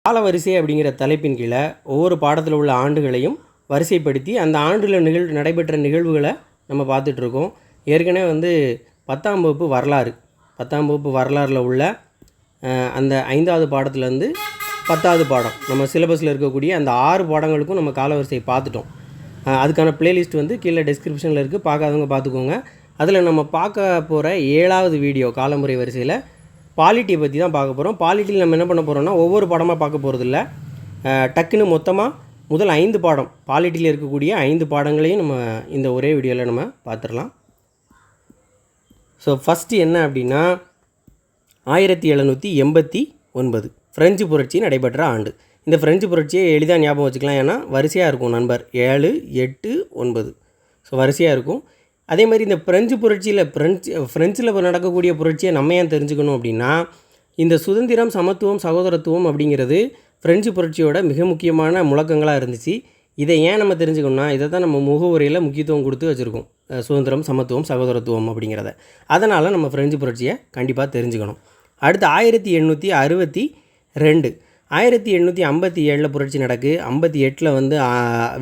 காலவரிசை அப்படிங்கிற தலைப்பின் கீழே ஒவ்வொரு பாடத்தில் உள்ள ஆண்டுகளையும் வரிசைப்படுத்தி அந்த ஆண்டில் நடைபெற்ற நிகழ்வுகளை நம்ம பார்த்துட்ருக்கோம். ஏற்கனவே 10ஆம் வகுப்பு வரலாறு 10ஆம் வகுப்பு வரலாறில் உள்ள அந்த 5வது பாடத்துலேருந்து 10வது பாடம் நம்ம சிலபஸில் இருக்கக்கூடிய அந்த 6 பாடங்களுக்கும் நம்ம காலவரிசையை பார்த்துட்டோம். அதுக்கான ப்ளேலிஸ்ட் கீழே டிஸ்கிரிப்ஷனில் இருக்குது, பார்க்காதவங்க பார்த்துக்கோங்க. அதில் நம்ம பார்க்க போகிற 7வது வீடியோ காலமுறை வரிசையில் பாலிட்டியை பற்றி தான் பார்க்க போகிறோம். பாலிட்டியில் நம்ம என்ன பண்ண போகிறோம்னா ஒவ்வொரு பாடமாக பார்க்க போகிறதில்ல, டக்குன்னு மொத்தமாக முதல் 5 பாடம் பாலிட்டியில் இருக்கக்கூடிய 5 பாடங்களையும் நம்ம இந்த ஒரே வீடியோவில் நம்ம பார்த்துடலாம். ஸோ ஃபஸ்ட்டு என்ன அப்படின்னா 1789 ஃப்ரெஞ்சு புரட்சி நடைபெற்ற ஆண்டு. இந்த ஃப்ரெஞ்சு புரட்சியை எளிதாக ஞாபகம் வச்சுக்கலாம், ஏன்னா வரிசையாக இருக்கும் நண்பர் 7, 8, 9. ஸோ வரிசையாக இருக்கும். அதே மாதிரி இந்த ஃப்ரெஞ்சு புரட்சியில் ஃப்ரெஞ்சில் நடக்கக்கூடிய புரட்சியை நம்ம ஏன் தெரிஞ்சுக்கணும் அப்படின்னா, இந்த சுதந்திரம், சமத்துவம், சகோதரத்துவம் அப்படிங்கிறது ஃப்ரெஞ்சு புரட்சியோட மிக முக்கியமான முழக்கங்களாக இருந்துச்சு. இதை ஏன் நம்ம தெரிஞ்சுக்கணும்னா, இதை தான் நம்ம முகவுரையில் முக்கியத்துவம் கொடுத்து வச்சுருக்கோம், சுதந்திரம், சமத்துவம், சகோதரத்துவம் அப்படிங்கிறத. அதனால் நம்ம ஃப்ரெஞ்சு புரட்சியை கண்டிப்பாக தெரிஞ்சுக்கணும். அடுத்து 1862 1857 புரட்சி நடக்கு. 58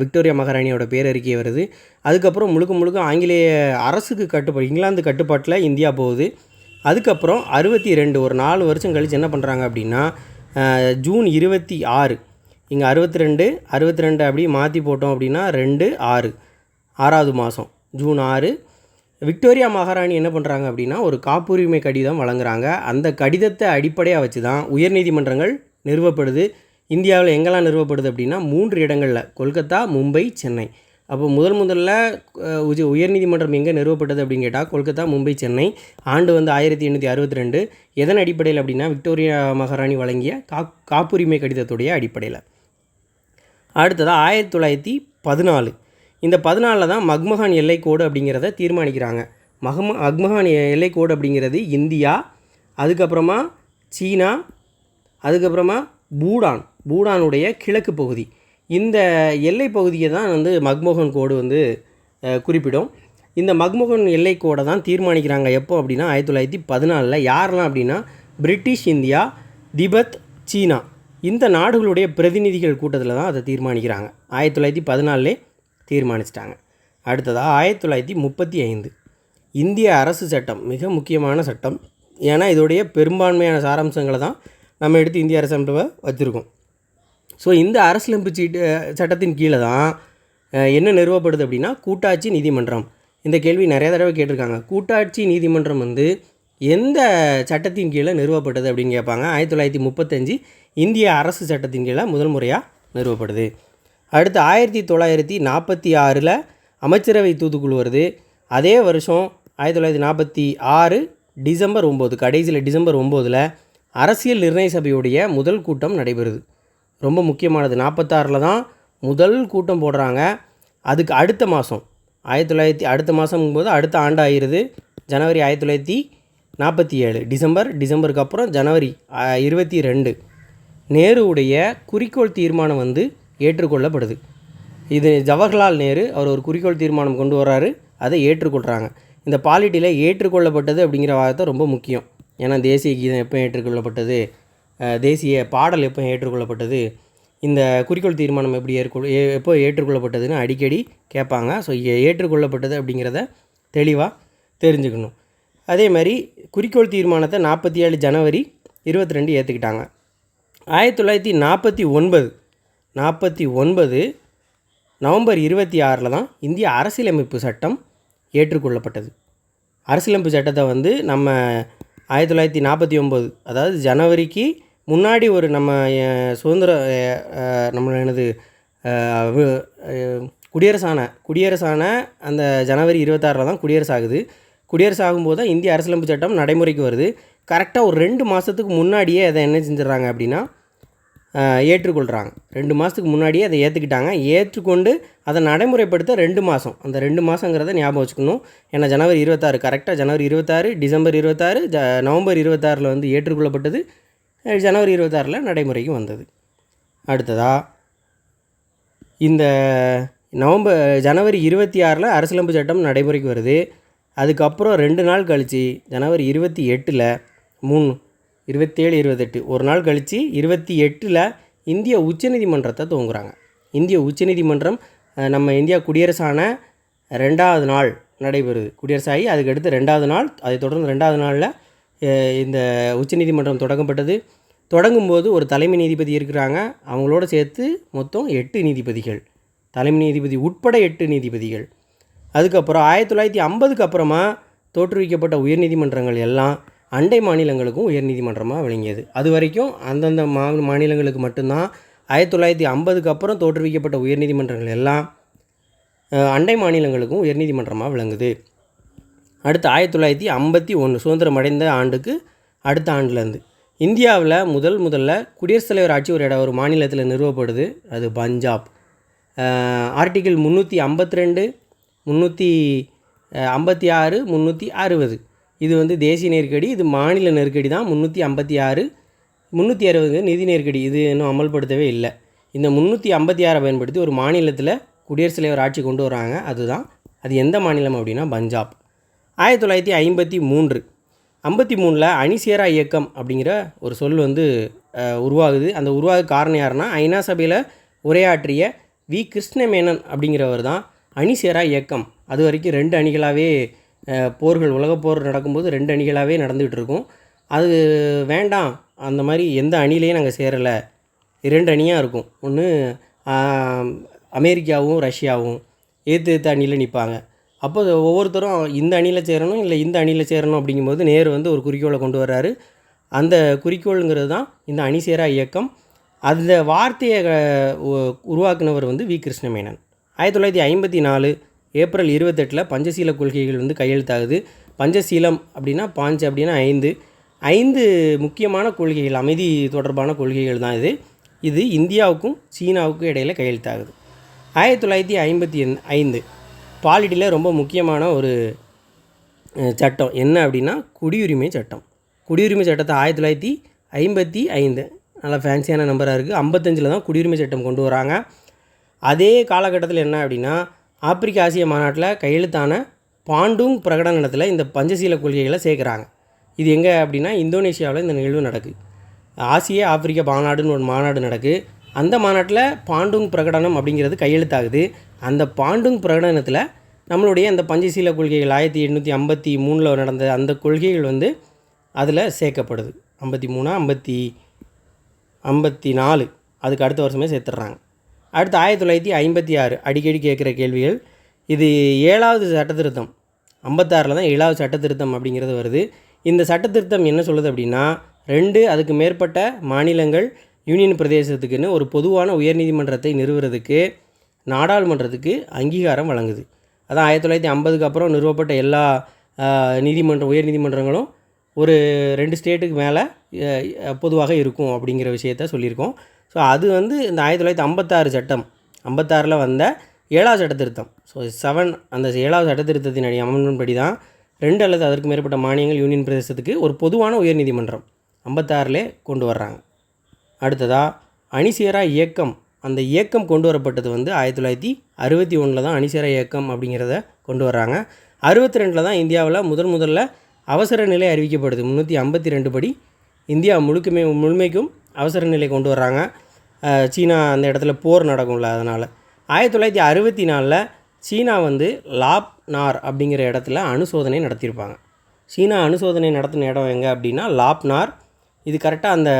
விக்டோரியா மகாராணியோட பேரறிக்கை வருது. அதுக்கப்புறம் முழுக்க ஆங்கிலேய அரசுக்கு இங்கிலாந்து கட்டுப்பாட்டில் இந்தியா போகுது. அதுக்கப்புறம் 62 ஒரு 4 வருஷம் கழித்து என்ன பண்ணுறாங்க அப்படின்னா, ஜூன் 26 இங்கே 62 அப்படி மாற்றி போட்டோம் அப்படின்னா 2/6 6வது மாதம் ஜூன் 6 விக்டோரியா மகாராணி என்ன பண்ணுறாங்க அப்படின்னா ஒரு காப்புரிமை கடிதம் வழங்குறாங்க. அந்த கடிதத்தை அடிப்படையாக வச்சு தான் உயர்நீதிமன்றங்கள் நிறுவப்படுது. இந்தியாவில் எங்கெல்லாம் நிறுவப்படுது அப்படின்னா 3 இடங்களில், கொல்கத்தா, மும்பை, சென்னை. அப்போ முதல்ல உயர்நீதிமன்றம் எங்கே நிறுவப்பட்டது அப்படின்னு கேட்டால் கொல்கத்தா, மும்பை, சென்னை. ஆண்டு 1862. எதன் அடிப்படையில் அப்படின்னா விக்டோரியா மகாராணி வழங்கிய காப்புரிமை கடிதத்துடைய அடிப்படையில். அடுத்ததாக 1914 இந்த 14 தான் மக்மஹான் எல்லைக்கோடு அப்படிங்கிறத தீர்மானிக்கிறாங்க. மக்மஹான் எல்லைக்கோடு அப்படிங்கிறது இந்தியா, அதுக்கப்புறமா சீனா, அதுக்கப்புறமா பூடானுடைய கிழக்கு பகுதி. இந்த எல்லை பகுதியை தான் மக்மோகன் கோடு குறிப்பிடும். இந்த மக்மோகன் எல்லைக்கோடை தான் தீர்மானிக்கிறாங்க. எப்போ அப்படின்னா 1914. யாரெல்லாம் அப்படின்னா பிரிட்டிஷ் இந்தியா, திபெத், சீனா, இந்த நாடுகளுடைய பிரதிநிதிகள் கூட்டத்தில் தான் அதை தீர்மானிக்கிறாங்க. 1914 தீர்மானிச்சிட்டாங்க. அடுத்ததாக 1935 இந்திய அரசு சட்டம், மிக முக்கியமான சட்டம். ஏன்னா இதோடைய பெரும்பான்மையான சாராம்சங்களை தான் நம்ம எடுத்து இந்திய அரசமைப்பை வச்சுருக்கோம். ஸோ இந்த அரசியலமைப்பு சட்டத்தின் கீழே தான் என்ன நிறுவப்படுது அப்படின்னா கூட்டாட்சி நீதிமன்றம். இந்த கேள்வி நிறைய தடவை கேட்டிருக்காங்க. கூட்டாட்சி நீதிமன்றம் எந்த சட்டத்தின் கீழே நிறுவப்பட்டது அப்படின்னு கேட்பாங்க. 1935 இந்திய அரசு சட்டத்தின் கீழே முதல் முறையாக நிறுவப்படுது. அடுத்து 1946 அமைச்சரவை தூதுக்குழு வருது. அதே வருஷம் 1946 டிசம்பர் 9, கடைசியில் டிசம்பர் 9 அரசியல் நிர்ணய சபையுடைய முதல் கூட்டம் நடைபெறுது. ரொம்ப முக்கியமானது. 46 தான் முதல் கூட்டம் போடுறாங்க. அதுக்கு அடுத்த மாதம் அடுத்த மாதங்கும்போது அடுத்த ஆண்டு ஆயிடுது. ஜனவரி 1947 டிசம்பருக்கு அப்புறம் ஜனவரி 22 நேருவுடைய குறிக்கோள் தீர்மானம் ஏற்றுக்கொள்ளப்படுது. இது ஜவஹர்லால் நேரு அவர் ஒரு குறிக்கோள் தீர்மானம் கொண்டு வர்றாரு, அதை ஏற்றுக்கொள்கிறாங்க. இந்த பாலிட்டியில் ஏற்றுக்கொள்ளப்பட்டது அப்படிங்கிற வார்த்தை ரொம்ப முக்கியம். ஏன்னா தேசிய கீதம் எப்போ ஏற்றுக்கொள்ளப்பட்டது, தேசிய பாடல் எப்போ ஏற்றுக்கொள்ளப்பட்டது, இந்த குறிக்கோள் தீர்மானம் எப்போ ஏற்றுக்கொள்ளப்பட்டதுன்னு அடிக்கடி கேட்பாங்க. ஸோ ஏற்றுக்கொள்ளப்பட்டது அப்படிங்கிறத தெளிவாக தெரிஞ்சுக்கணும். அதே மாதிரி குறிக்கோள் தீர்மானத்தை 47 ஜனவரி 22 ஏற்றுக்கிட்டாங்க. 1949 நவம்பர் 26 தான் இந்திய அரசியலமைப்பு சட்டம் ஏற்றுக்கொள்ளப்பட்டது. அரசியலமைப்பு சட்டத்தை நம்ம 1949 அதாவது ஜனவரிக்கு முன்னாடி ஒரு நம்ம சுதந்திர குடியரசான அந்த ஜனவரி 26 தான் குடியரசு ஆகுது. குடியரசு ஆகும்போது தான் இந்திய அரசியலமைப்பு சட்டம் நடைமுறைக்கு வருது. கரெக்டாக ஒரு 2 மாதத்துக்கு முன்னாடியே அதை என்ன செஞ்சிடறாங்க அப்படின்னா ஏற்றுக்கொள்கிறாங்க. 2 மாதத்துக்கு முன்னாடியே அதை ஏற்றுக்கிட்டாங்க. ஏற்றுக்கொண்டு அதை நடைமுறைப்படுத்த 2 மாதம், அந்த 2 மாதங்கிறத ஞாபகம் வச்சுக்கணும். ஏன்னா ஜனவரி 26 கரெக்டாக ஜனவரி 26, டிசம்பர் 26, நவம்பர் 26 ஏற்றுக்கொள்ளப்பட்டது, ஜனவரி 26 நடைமுறைக்கு வந்தது. அடுத்ததாக இந்த ஜனவரி 26 அரசியலமைப்பு சட்டம் நடைமுறைக்கு வருது. அதுக்கப்புறம் 2 நாள் கழித்து ஜனவரி 28 27, 28 ஒரு நாள் கழித்து 28 இந்திய உச்சநீதிமன்றத்தை துவங்குறாங்க. இந்திய உச்சநீதிமன்றம் நம்ம இந்தியா குடியரசான 2வது நாள் நடைபெறுது. குடியரசாகி அதுக்கடுத்து 2வது நாள், அதை தொடர்ந்து 2வது நாளில் இந்த உச்சநீதிமன்றம் தொடங்கப்பட்டது. தொடங்கும்போது ஒரு தலைமை நீதிபதி இருக்கிறாங்க. அவங்களோட சேர்த்து மொத்தம் 8 நீதிபதிகள், தலைமை நீதிபதி உட்பட 8 நீதிபதிகள். அதுக்கப்புறம் 1950க்கு அப்புறமா தோற்றுவிக்கப்பட்ட உயர்நீதிமன்றங்கள் எல்லாம் அண்டை மாநிலங்களுக்கும் உயர்நீதிமன்றமாக விளங்கியது. அது வரைக்கும் அந்தந்த மாநிலங்களுக்கு மட்டும்தான். 1950க்கு அப்புறம் தோற்றுவிக்கப்பட்ட உயர்நீதிமன்றங்கள் எல்லாம் அண்டை மாநிலங்களுக்கும் உயர்நீதிமன்றமாக விளங்குது. அடுத்து 1951 சுதந்திரம் அடைந்த ஆண்டுக்கு அடுத்த ஆண்டுலேருந்து இந்தியாவில் முதல்ல குடியரசுத் தலைவர் ஆட்சி ஒரு மாநிலத்தில் நிறுவப்படுது. அது பஞ்சாப். ஆர்டிகிள் 352, 356, 360 இது வந்து தேசிய நெருக்கடி, இது மாநில நெருக்கடி தான். 356, 360 நிதி நெருக்கடி, இது இன்னும் அமல்படுத்தவே இல்லை. இந்த 356 பயன்படுத்தி ஒரு மாநிலத்தில் குடியரசுத் தலைவர் ஆட்சி கொண்டு வராங்க. அது எந்த மாநிலம் அப்படின்னா பஞ்சாப். 1953 அணிசேரா இயக்கம் அப்படிங்கிற ஒரு சொல் வந்து உருவாகுது. அந்த உருவாக காரணம் யாருன்னா, ஐநா சபையில் உரையாற்றிய வி கிருஷ்ணமேனன் அப்படிங்கிறவர் தான் அணிசேரா இயக்கம். அது வரைக்கும் 2 அணிகளாகவே போர்கள், உலகப்போர் நடக்கும்போது 2 அணிகளாகவே நடந்துகிட்டு இருக்கும். அது வேண்டாம், அந்த மாதிரி எந்த அணிலையும் நாங்கள் சேரலை, 2 அணியாக இருக்கும். ஒன்று அமெரிக்காவும் ரஷ்யாவும் எதிர்த்து அணியில் நிற்பாங்க. அப்போ ஒவ்வொருத்தரும் இந்த அணியில் சேரணும் இல்லை இந்த அணியில் சேரணும் அப்படிங்கும்போது நேரு வந்து ஒரு குறிக்கோளை கொண்டு வர்றாரு. அந்த குறிக்கோளுங்கிறது தான் இந்த அணிசேரா இயக்கம். அந்த வார்த்தையை உருவாக்குனவர் வந்து வி கிருஷ்ணமேனன். 1954 ஏப்ரல் 28 பஞ்சசீல கொள்கைகள் வந்து கையெழுத்தாகுது. பஞ்சசீலம் அப்படின்னா பாஞ்சு அப்படின்னா 5 முக்கியமான கொள்கைகள், அமைதி தொடர்பான கொள்கைகள் தான் இது இந்தியாவுக்கும் சீனாவுக்கும் இடையில் கையெழுத்தாகுது. 1955 பாலிட்டியில் ரொம்ப முக்கியமான ஒரு சட்டம் என்ன அப்படின்னா குடியுரிமை சட்டம். குடியுரிமை சட்டத்தை 1955, நல்லா ஃபேன்சியான நம்பராக இருக்குது, 55 தான் குடியுரிமை சட்டம் கொண்டு வராங்க. அதே காலகட்டத்தில் என்ன அப்படின்னா, ஆப்பிரிக்க ஆசிய மாநாட்டில் கையெழுத்தான பாண்டுங் பிரகடனத்தில் இந்த பஞ்சசீல கொள்கைகளை சேர்க்குறாங்க. இது எங்கே அப்படின்னா இந்தோனேஷியாவில் இந்த நிகழ்வு நடக்குது. ஆசிய ஆப்பிரிக்க மாநாடுன்னு ஒரு மாநாடு நடக்குது. அந்த மாநாட்டில் பாண்டுங் பிரகடனம் அப்படிங்கிறது கையெழுத்தாகுது. அந்த பாண்டுங் பிரகடனத்தில் நம்மளுடைய அந்த பஞ்சசீல கொள்கைகள் 1853 நடந்த அந்த கொள்கைகள் வந்து அதில் சேர்க்கப்படுது. 53, 54 அதுக்கு அடுத்த வருஷமே சேர்த்துட்றாங்க. அடுத்து 1956 அடிக்கடி கேட்குற கேள்விகள். இது 7வது சட்டத்திருத்தம். 56 தான் 7வது சட்டத்திருத்தம் அப்படிங்கிறது வருது. இந்த சட்டத்திருத்தம் என்ன சொல்லுது அப்படின்னா, 2 அதுக்கு மேற்பட்ட மாநிலங்கள் யூனியன் பிரதேசத்துக்குன்னு ஒரு பொதுவான உயர்நீதிமன்றத்தை நிறுவுறதுக்கு நாடாளுமன்றத்துக்கு அங்கீகாரம் வழங்குது. அதான் 1950க்கு அப்புறம் நிறுவப்பட்ட எல்லா உயர்நீதிமன்றங்களும் ஒரு 2 ஸ்டேட்டுக்கு மேலே பொதுவாக இருக்கும் அப்படிங்கிற விஷயத்த சொல்லியிருக்கோம். ஸோ அது வந்து இந்த 1956 சட்டம், 56 வந்த 7வது சட்டத்திருத்தம். ஸோ 7 அந்த 7வது சட்டத்திருத்தத்தின் அமெண்ட்மெண்ட் படி தான் 2 அல்லது அதற்கு மேற்பட்ட மாநிலங்கள் யூனியன் பிரதேசத்துக்கு ஒரு பொதுவான உயர்நீதிமன்றம் 56 கொண்டு வர்றாங்க. அடுத்ததாக அணிசேரா இயக்கம். அந்த இயக்கம் கொண்டு வரப்பட்டது வந்து 1961 தான் அணிசேரா இயக்கம் அப்படிங்கிறத கொண்டு வர்றாங்க. 62 தான் இந்தியாவில் முதல்ல அவசர நிலை அறிவிக்கப்படுது. 352 படி இந்தியா முழுமைக்கும் அவசர நிலை கொண்டு வர்றாங்க. சீனா அந்த இடத்துல போர் நடக்கும்ல, அதனால் 1964 சீனா வந்து லாப்னார் அப்படிங்கிற இடத்துல அணுசோதனை நடத்தியிருப்பாங்க. சீனா அணுசோதனை நடத்தின இடம் எங்கே அப்படின்னா லாப்னார். இது கரெக்டாக அந்த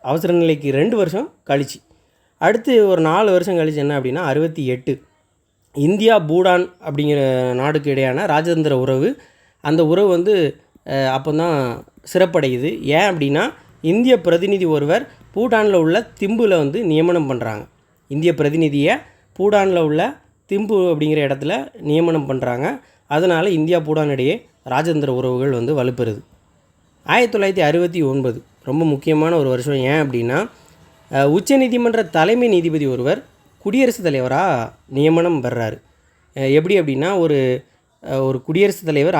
அவசர நிலைக்கு 2 வருஷம் கழிச்சு. அடுத்து ஒரு 4 வருஷம் கழிச்சு என்ன அப்படின்னா 68 இந்தியா பூடான் அப்படிங்கிற நாடுக்கு இடையான ராஜதந்திர உறவு. அந்த உறவு வந்து அப்போ தான் சிறப்படையுது. ஏன் அப்படின்னா இந்திய பிரதிநிதி ஒருவர் பூடானில் உள்ள திம்புவில் வந்து நியமனம் பண்ணுறாங்க. இந்திய பிரதிநிதியை பூடானில் உள்ள திம்பு அப்படிங்கிற இடத்துல நியமனம் பண்ணுறாங்க. அதனால் இந்தியா பூடான் இடையே ராஜதந்திர உறவுகள் வந்து வலுப்பெறுது. 1969 ரொம்ப முக்கியமான ஒரு வருஷம். ஏன் அப்படின்னா உச்சநீதிமன்ற தலைமை நீதிபதி ஒருவர் குடியரசுத் தலைவராக நியமனம் பெறாரு. எப்படி அப்படின்னா ஒரு குடியரசுத் தலைவர்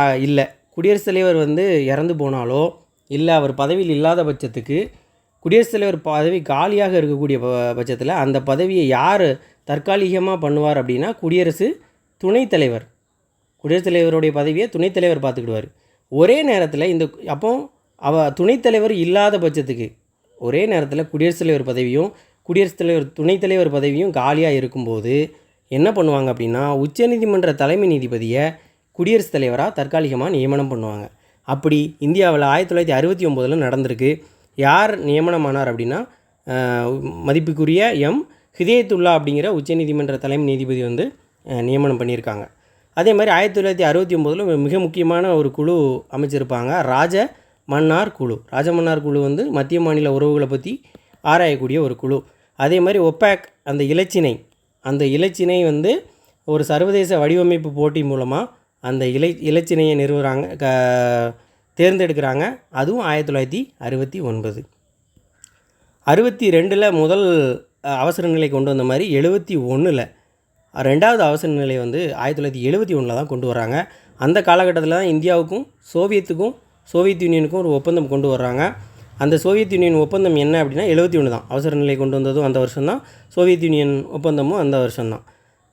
குடியரசுத் தலைவர் வந்து இறந்து போனாலோ இல்லை அவர் பதவியில் இல்லாத பட்சத்துக்கு குடியரசுத் தலைவர் பதவி காலியாக இருக்கக்கூடிய பட்சத்தில் அந்த பதவியை யார் தற்காலிகமாக பண்ணுவார் அப்படின்னா குடியரசுத் தலைவருடைய பதவியை துணைத் தலைவர் பார்த்துக்கிடுவார். ஒரே நேரத்தில் அப்போ துணைத் தலைவர் இல்லாத பட்சத்துக்கு ஒரே நேரத்தில் குடியரசுத் தலைவர் பதவியும் குடியரசுத் தலைவர் துணைத் தலைவர் பதவியும் காலியாக இருக்கும்போது என்ன பண்ணுவாங்க அப்படின்னா உச்சநீதிமன்ற தலைமை நீதிபதியை குடியரசுத் தலைவராக தற்காலிகமாக நியமனம் பண்ணுவாங்க. அப்படி இந்தியாவில் 1969 நடந்திருக்கு. யார் நியமனமானார் அப்படின்னா மதிப்புக்குரிய ஹிதயத்துல்லா அப்படிங்கிற உச்சநீதிமன்ற தலைமை நீதிபதி வந்து நியமனம் பண்ணியிருக்காங்க. அதே மாதிரி 1969 மிக முக்கியமான ஒரு குழு அமைச்சிருப்பாங்க, ராஜமன்னார் குழு. ராஜமன்னார் குழு வந்து மத்திய மாநில உறவுகளை பற்றி ஆராயக்கூடிய ஒரு குழு. அதே மாதிரி ஒப்பேக் அந்த இலச்சினை வந்து ஒரு சர்வதேச வடிவமைப்பு போட்டி மூலமாக அந்த இலச்சினையை நிறுவுகிறாங்க, தேர்ந்தெடுக்கிறாங்க. அதுவும் 1969. 62 முதல் அவசர நிலை கொண்டு வந்த மாதிரி 71 ரெண்டாவது அவசர நிலை வந்து 1971 தான் கொண்டு வராங்க. அந்த காலகட்டத்தில் தான் இந்தியாவுக்கும் சோவியத் யூனியனுக்கும் ஒரு ஒப்பந்தம் கொண்டு வர்றாங்க. அந்த சோவியத் யூனியன் ஒப்பந்தம் என்ன அப்படின்னா 71 தான். அவசர நிலை கொண்டு வந்ததும் அந்த வருஷம்தான், சோவியத் யூனியன் ஒப்பந்தமும் அந்த வருஷம்தான்.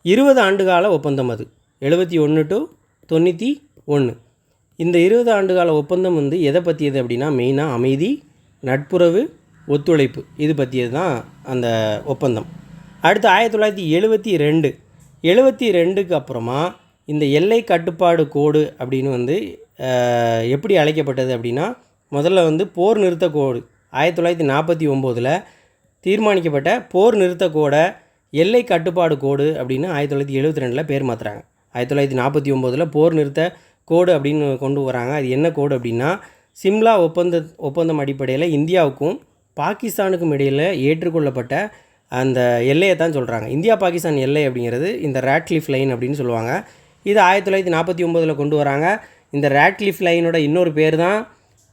20 ஆண்டுகால ஒப்பந்தம் அது, 71 to 91. இந்த 20 ஆண்டுகால ஒப்பந்தம் வந்து எதை பற்றியது அப்படின்னா மெயினாக அமைதி, நட்புறவு, ஒத்துழைப்பு இது பற்றியது தான் அந்த ஒப்பந்தம். அடுத்து 1972க்கு அப்புறமா இந்த எல்லை கட்டுப்பாடு கோடு அப்படின்னு வந்து எப்படி அழைக்கப்பட்டது அப்படின்னா முதல்ல வந்து போர் நிறுத்த கோடு 1949 தீர்மானிக்கப்பட்ட போர் நிறுத்த கோடை எல்லை கட்டுப்பாடு கோடு அப்படின்னு 1972 பேர் மாற்றுறாங்க. 1949 போர் நிறுத்த கோடு அப்படின்னு கொண்டு வராங்க. அது என்ன கோடு அப்படின்னா சிம்லா ஒப்பந்தம் அடிப்படையில் இந்தியாவுக்கும் பாகிஸ்தானுக்கும் இடையில் ஏற்றுக்கொள்ளப்பட்ட அந்த எல்லையை தான் சொல்கிறாங்க. இந்தியா பாகிஸ்தான் எல்லை அப்படிங்கிறது இந்த ராட்க்ளிஃப் லைன் அப்படின்னு சொல்லுவாங்க. இது 1949 கொண்டு வராங்க. இந்த ராட்க்ளிஃப் லைனோட இன்னொரு பேர் தான்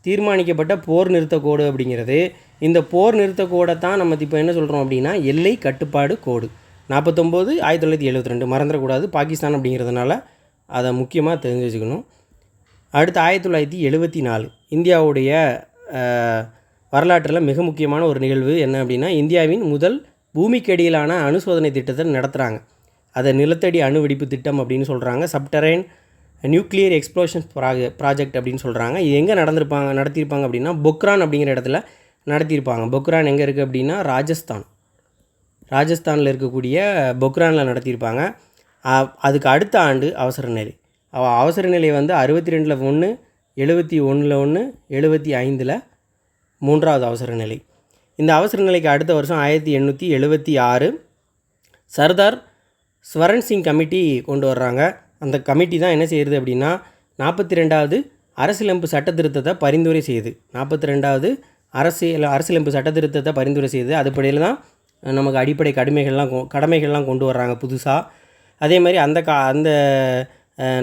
தீர்மானிக்கப்பட்ட போர் நிறுத்த கோடு அப்படிங்கிறது. இந்த போர் நிறுத்த கோடை தான் நம்ம இப்போ என்ன சொல்கிறோம் அப்படின்னா எல்லை கட்டுப்பாடு கோடு. 49 1972 மறந்துடக்கூடாது, பாகிஸ்தான் அப்படிங்கிறதுனால அதை முக்கியமாக தெரிஞ்சு வச்சுக்கணும். அடுத்து 1974 இந்தியாவுடைய வரலாற்றில் மிக முக்கியமான ஒரு நிகழ்வு என்ன அப்படின்னா இந்தியாவின் முதல் பூமிக்கடியிலான அணுசோதனை திட்டத்தை நடத்துகிறாங்க. அதை நிலத்தடி அணு வெடிப்பு திட்டம் அப்படின்னு சொல்கிறாங்க. சப்டரைன் நியூக்ளியர் எக்ஸ்ப்ளோஷன் ப்ராஜெக்ட் அப்படின்னு சொல்கிறாங்க. இது எங்கே நடத்தியிருப்பாங்க அப்படின்னா பொக்ரான் அப்படிங்கிற இடத்துல நடத்தியிருப்பாங்க. பொக்ரான் எங்கே இருக்குது அப்படின்னா ராஜஸ்தானில் இருக்கக்கூடிய பொக்ரானில் நடத்தியிருப்பாங்க. அதுக்கு அடுத்த ஆண்டு அவசர நிலை வந்து 62 1, 71 1, 75 மூன்றாவது அவசர நிலை. இந்த அவசர நிலைக்கு அடுத்த வருஷம் 1876 சர்தார் ஸ்வரன் சிங் கமிட்டி கொண்டு வர்றாங்க. அந்த கமிட்டி தான் என்ன செய்யுது அப்படின்னா 42வது அரசியலமைப்பு சட்ட திருத்தத்தை பரிந்துரை செய்யுது. 42வது அரசியலமைப்பு சட்ட திருத்தத்தை பரிந்துரை செய்யுது. அதுபடியில் தான் நமக்கு அடிப்படை கடமைகள்லாம் கொண்டு வர்றாங்க புதுசாக. அதே மாதிரி அந்த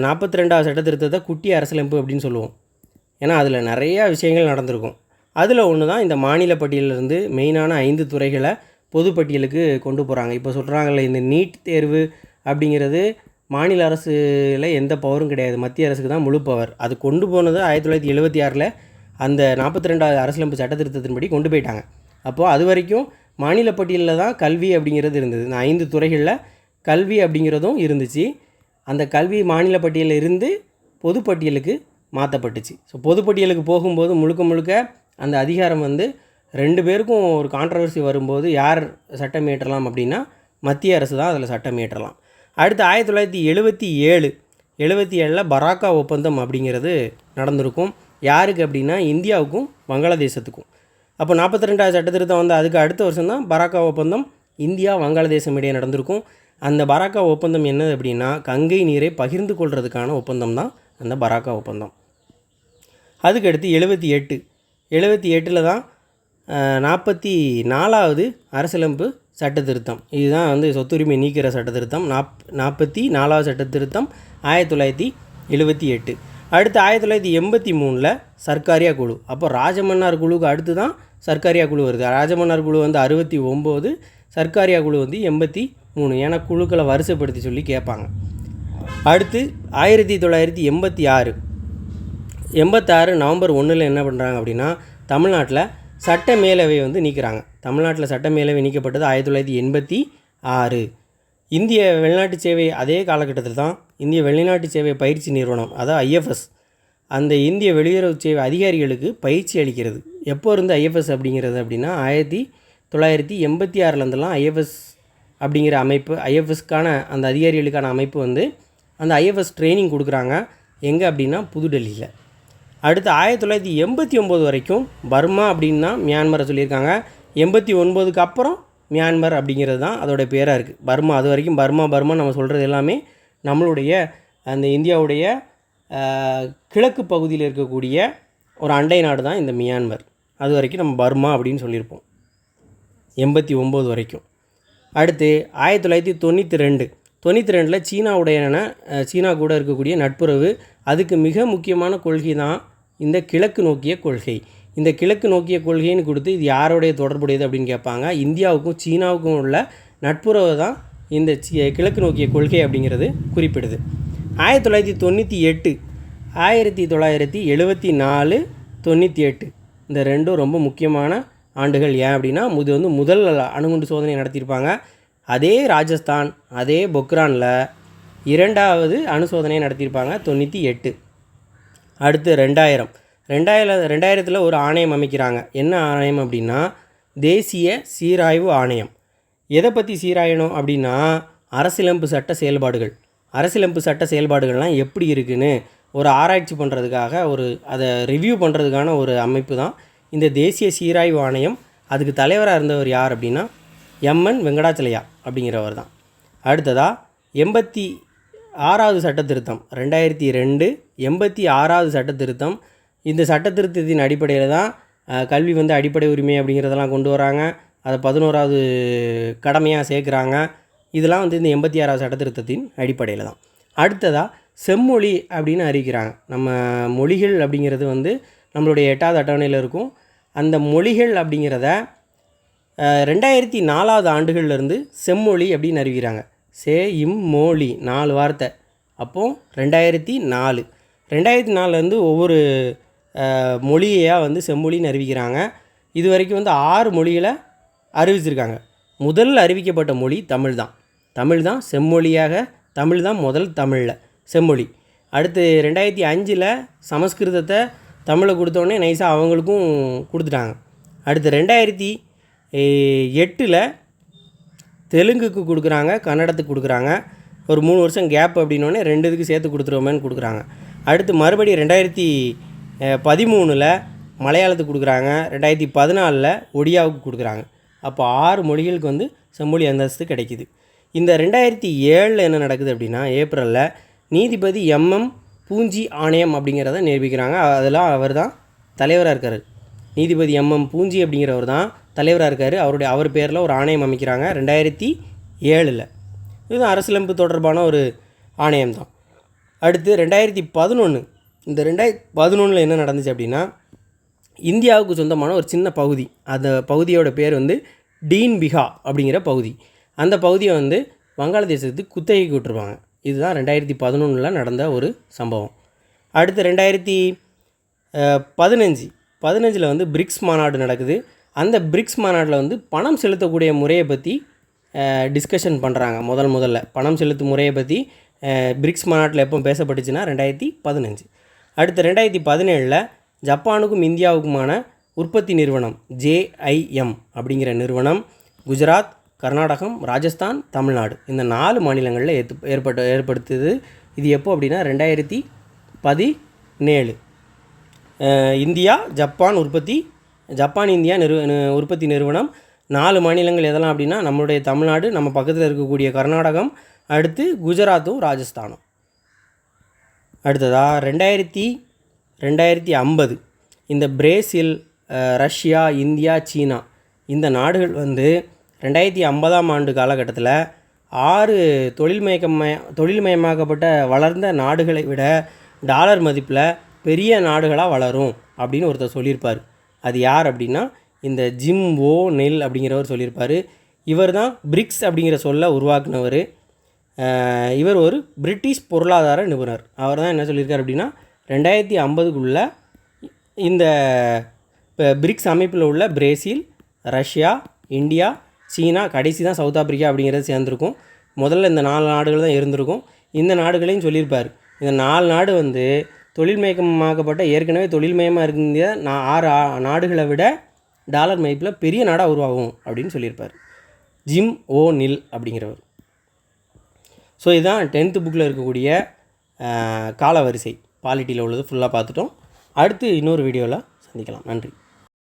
42வது சட்ட திருத்தத்தை குட்டி அரசியலமைப்பு அப்படின்னு சொல்லுவோம். ஏன்னா அதில் நிறையா விஷயங்கள் நடந்திருக்கும். அதில் ஒன்று தான் இந்த மாநில பட்டியலிருந்து மெயினான 5 துறைகளை பொதுப்பட்டியலுக்கு கொண்டு போகிறாங்க. இப்போ சொல்கிறாங்கல்ல இந்த நீட் தேர்வு அப்படிங்கிறது மாநில அரசில் எந்த பவரும் கிடையாது, மத்திய அரசுக்கு தான் முழு பவர். அது கொண்டு போனது 1976 அந்த 42வது அரசியலமைப்பு சட்ட திருத்தத்தின்படி கொண்டு போயிட்டாங்க. அப்போது அது வரைக்கும் மாநில பட்டியலில் தான் கல்வி அப்படிங்கிறது இருந்தது. இந்த 5 துறைகளில் கல்வி அப்படிங்கிறதும் இருந்துச்சு. அந்த கல்வி மாநில பட்டியலில் இருந்து பொதுப்பட்டியலுக்கு மாற்றப்பட்டுச்சு. ஸோ பொதுப்பட்டியலுக்கு போகும்போது முழுக்க அந்த அதிகாரம் வந்து 2 பேருக்கும் ஒரு கான்ட்ரவர்சி வரும்போது யார் சட்டம் இயற்றலாம் அப்படின்னா மத்திய அரசு தான் அதில் சட்டம் இயற்றலாம். அடுத்து 1977 பராக்கா ஒப்பந்தம் அப்படிங்கிறது நடந்திருக்கும். யாருக்கு அப்படின்னா இந்தியாவுக்கும் வங்காளதேசத்துக்கும். அப்போ 42வது சட்ட திருத்தம் வந்து அதுக்கு அடுத்த வருஷம் தான் பராக்கா ஒப்பந்தம் இந்தியா வங்காளதேசம் இடையே நடந்திருக்கும். அந்த பராக்கா ஒப்பந்தம் என்னது அப்படின்னா கங்கை நீரை பகிர்ந்து கொள்வதற்கான ஒப்பந்தம் தான் அந்த பராக்கா ஒப்பந்தம். அதுக்கடுத்து 78 தான் 44வது அரசியலமைப்பு சட்ட திருத்தம். இதுதான் வந்து சொத்துரிமை நீக்கிற சட்ட திருத்தம். 44வது சட்ட திருத்தம் 1978. அடுத்து 1983 சர்க்காரியா குழு. அப்போ ராஜமன்னார் குழுவுக்கு அடுத்து தான் சர்க்காரியா குழு வருது. ராஜமன்னார் குழு வந்து 69, சர்க்காரியா குழு வந்து 83. ஏன்னா குழுக்களை வரிசைப்படுத்தி சொல்லி கேட்பாங்க. அடுத்து 1986 நவம்பர் 1 என்ன பண்ணுறாங்க அப்படின்னா தமிழ்நாட்டில் சட்ட மேலவை வந்து நீக்கிறாங்க. தமிழ்நாட்டில் சட்ட மேலவை நீக்கப்பட்டது 1986. இந்திய வெளிநாட்டு சேவை அதே காலகட்டத்தில் தான் இந்திய வெளிநாட்டு சேவை பயிற்சி நிறுவனம், அதாவது IFS, அந்த இந்திய வெளியுறவு சேவை அதிகாரிகளுக்கு பயிற்சி அளிக்கிறது. எப்போ இருந்து ஐஎஃப்எஸ் அப்படிங்கிறது அப்படின்னா 1986 ஐஎஃப்எஸ் அப்படிங்கிற அமைப்பு, ஐஎஃப்எஸ்க்கான அந்த அதிகாரிகளுக்கான அமைப்பு வந்து அந்த ஐஎஃப்எஸ் ட்ரைனிங் கொடுக்குறாங்க. எங்கே அப்படின்னா புதுடெல்லியில். அடுத்து 1989 வரைக்கும் பர்மா அப்படின்னு தான் மியான்மரை சொல்லியிருக்காங்க. 89க்கு அப்புறம் மியான்மர் அப்படிங்கிறது தான் அதோடைய பேராக இருக்குது. பர்மா அது வரைக்கும் பர்மா நம்ம சொல்கிறது எல்லாமே நம்மளுடைய அந்த இந்தியாவுடைய கிழக்கு பகுதியில் இருக்கக்கூடிய ஒரு அண்டை நாடு தான் இந்த மியான்மர். அது வரைக்கும் நம்ம பர்மா அப்படின்னு சொல்லியிருப்போம் 89 வரைக்கும். அடுத்து 1992 சீனா கூட இருக்கக்கூடிய நட்புறவு, அதுக்கு மிக முக்கியமான கொள்கை தான் இந்த கிழக்கு நோக்கிய கொள்கை. இந்த கிழக்கு நோக்கிய கொள்கைன்னு கொடுத்து இது யாருடைய தொடர்புடையது அப்படின்னு கேட்பாங்க. இந்தியாவுக்கும் சீனாவுக்கும் உள்ள நட்புறவு தான் இந்த கிழக்கு நோக்கிய கொள்கை அப்படிங்கிறது குறிப்பிடுது. 1998, 1974, 98 இந்த ரெண்டும் ரொம்ப முக்கியமான ஆண்டுகள். ஏன் அப்படின்னா இது வந்து முதல் அணுகுண்டு சோதனை நடத்தியிருப்பாங்க. அதே ராஜஸ்தான், அதே பொக்ரானில் 2வது அணு சோதனையை நடத்தியிருப்பாங்க 98. அடுத்து 2000 ஒரு ஆணையம் அமைக்கிறாங்க. என்ன ஆணையம் அப்படின்னா தேசிய சீராய்வு ஆணையம். எதை பற்றி சீராயணும் அப்படின்னா அரசியலமைப்பு சட்ட செயல்பாடுகள்லாம் எப்படி இருக்குன்னு ஒரு ஆராய்ச்சி பண்ணுறதுக்காக அதை ரிவ்யூ பண்ணுறதுக்கான ஒரு அமைப்பு தான் இந்த தேசிய சீராய்வு ஆணையம். அதுக்கு தலைவராக இருந்தவர் யார் அப்படின்னா எம்என் வெங்கடாச்சலையா அப்படிங்கிறவர் தான். அடுத்ததாக 86வது சட்ட திருத்தம், 2002 86வது சட்ட திருத்தம். இந்த சட்ட திருத்தத்தின் அடிப்படையில் தான் கல்வி வந்து அடிப்படை உரிமை அப்படிங்கிறதெல்லாம் கொண்டு வராங்க. அதை 11வது கடமையாக சேர்க்குறாங்க. இதெல்லாம் வந்து இந்த 86வது சட்ட திருத்தத்தின் அடிப்படையில் தான். அடுத்ததாக செம்மொழி அப்படின்னு அறிவிக்கிறாங்க. நம்ம மொழிகள் அப்படிங்கிறது வந்து நம்மளுடைய 8வது அட்டவணையில் இருக்கும். அந்த மொழிகள் அப்படிங்கிறத 2004வது ஆண்டுகள்லேருந்து செம்மொழி அப்படின்னு அறிவிக்கிறாங்க. மொழி 4 வார்த்தை. அப்போது 2004லேருந்து ஒவ்வொரு மொழியாக வந்து செம்மொழின்னு அறிவிக்கிறாங்க. இது வரைக்கும் வந்து 6 மொழிகளை அறிவிச்சிருக்காங்க. முதல் அறிவிக்கப்பட்ட மொழி தமிழ் தான் செம்மொழியாக. தமிழ் தான் முதல் தமிழில் செம்மொழி. அடுத்து 2005 சமஸ்கிருதத்தை தமிழை கொடுத்தோடனே நைஸாக அவங்களுக்கும் கொடுத்துட்டாங்க. அடுத்து 2008 தெலுங்குக்கு கொடுக்குறாங்க, கன்னடத்துக்கு கொடுக்குறாங்க. ஒரு 3 வருஷம் கேப் அப்படின்னோடனே 2 இதுக்கு சேர்த்து கொடுத்துருவோமேன்னு கொடுக்குறாங்க. அடுத்து மறுபடியும் 2013 மலையாளத்துக்கு கொடுக்குறாங்க. 2014 ஒடியாவுக்கு கொடுக்குறாங்க. அப்போ 6 மொழிகளுக்கு வந்து செம்மொழி அந்தஸ்து கிடைக்கிது. இந்த 2007 என்ன நடக்குது அப்படின்னா ஏப்ரலில் நீதிபதி எம்எம் பூஞ்சி ஆணையம் அப்படிங்கிறத நிரூபிக்கிறாங்க. அதெல்லாம் அவர் தான் தலைவராக இருக்கார். நீதிபதி எம்எம் பூஞ்சி அப்படிங்கிறவர் தான் தலைவராக இருக்கார். அவர் பேரில் ஒரு ஆணையம் அமைக்கிறாங்க 2007. இது அரசியலமைப்பு தொடர்பான ஒரு ஆணையம் தான். அடுத்து 2011. இந்த 2011 என்ன நடந்துச்சு அப்படின்னா இந்தியாவுக்கு சொந்தமான ஒரு சின்ன பகுதி, அந்த பகுதியோட பேர் வந்து டீன்பிகா அப்படிங்கிற பகுதி. அந்த பகுதியை வந்து வங்காளதேசத்துக்கு குத்தகைக்கு விட்டுருவாங்க. இதுதான் 2011 நடந்த ஒரு சம்பவம். அடுத்து 2015 வந்து பிரிக்ஸ் மாநாடு நடக்குது. அந்த பிரிக்ஸ் மாநாட்டில் வந்து பணம் செலுத்தக்கூடிய முறையை பற்றி டிஸ்கஷன் பண்ணுறாங்க. முதல்ல பணம் செலுத்தும் முறையை பற்றி பிரிக்ஸ் மாநாட்டில் எப்போ பேசப்பட்டுச்சுன்னா 2015. அடுத்து 2017 ஜப்பானுக்கும் இந்தியாவுக்குமான உற்பத்தி நிறுவனம் JIM அப்படிங்கிற நிறுவனம் குஜராத், கர்நாடகம், ராஜஸ்தான், தமிழ்நாடு இந்த 4 மாநிலங்களில் ஏற்படுத்துது. இது எப்போ அப்படின்னா 2017. ஜப்பான் இந்தியா உற்பத்தி நிறுவனம் 4 மாநிலங்கள் எதெல்லாம் அப்படின்னா நம்மளுடைய தமிழ்நாடு, நம்ம பக்கத்தில் இருக்கக்கூடிய கர்நாடகம், அடுத்து குஜராத்தும் ராஜஸ்தானும். அடுத்ததாக 2050 இந்த பிரேசில், ரஷ்யா, இந்தியா, சீனா இந்த நாடுகள் வந்து 2050ஆம் ஆண்டு காலகட்டத்தில் 6 தொழில்மயமாக்கப்பட்ட வளர்ந்த நாடுகளை விட டாலர் மதிப்பில் பெரிய நாடுகளாக வளரும் அப்படின்னு ஒருத்தர் சொல்லியிருப்பார். அது யார் அப்படின்னா இந்த ஜிம் ஓ நெல் அப்படிங்கிறவர் சொல்லியிருப்பார். இவர் தான் பிரிக்ஸ் அப்படிங்கிற சொல்ல உருவாக்குனவர். இவர் ஒரு பிரிட்டிஷ் பொருளாதார நிபுணர். அவர் தான் என்ன சொல்லியிருக்கார் அப்படின்னா 2050க்குள்ளே இந்த பிரிக்ஸ் அமைப்பில் உள்ள பிரேசில், ரஷ்யா, இந்தியா, சீனா, கடைசி தான் சவுத் ஆப்பிரிக்கா அப்படிங்கிறது சேர்ந்துருக்கும். முதல்ல இந்த 4 நாடுகள் தான் இருந்திருக்கும். இந்த நாடுகளையும் சொல்லியிருப்பார். இந்த 4 நாடு வந்து தொழில்மயமாக்கப்பட்ட ஏற்கனவே தொழில்மயமாக இருந்த 6 நாடுகளை விட டாலர் மதிப்பில் பெரிய நாடாக உருவாகும் அப்படின்னு சொல்லியிருப்பார் ஜிம் ஓ நில் அப்படிங்கிறவர். ஸோ இதுதான் 10th புக்கில் இருக்கக்கூடிய காலவரிசை பாலிட்டியில் உள்ளது ஃபுல்லாக பார்த்துட்டோம். அடுத்து இன்னொரு வீடியோவில் சந்திக்கலாம். நன்றி.